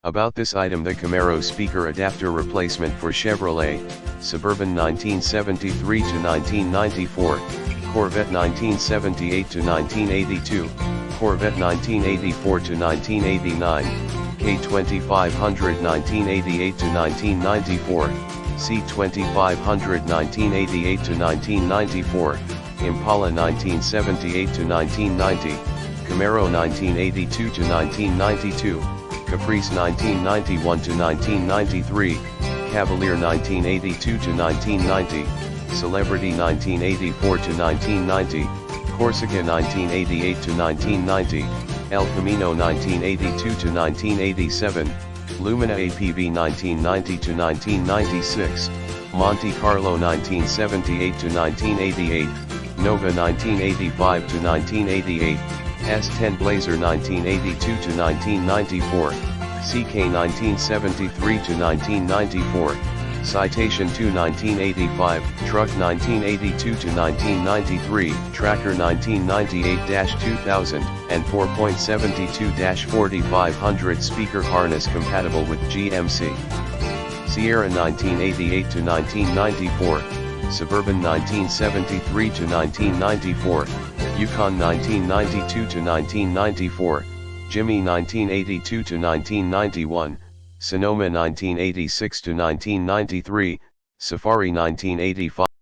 About this item: the Camaro speaker adapter replacement for Chevrolet, Suburban 1973 to 1994, Corvette 1978 to 1982, Corvette 1984 to 1989, K2500 1988 to 1994, C2500 1988 to 1994, Impala 1978 to 1990, Camaro 1982 to 1992, Caprice 1991 to 1993, Cavalier 1982 to 1990, Celebrity 1984 to 1990, Corsica 1988 to 1990, El Camino 1982 to 1987, Lumina APV 1990 to 1996, Monte Carlo 1978 to 1988, Nova 1985 to 1988, S10 Blazer 1982 to 1994, CK 1973 to 1994, Citation 2 1985, Truck 1982 to 1993, Tracker 1998-2000, and 4.72-4500 speaker harness compatible with GMC. Sierra 1988 to 1994, Suburban 1973 to 1994, Yukon 1992 to 1994, Jimmy 1982 to 1991, Sonoma 1986 to 1993, Safari 1985.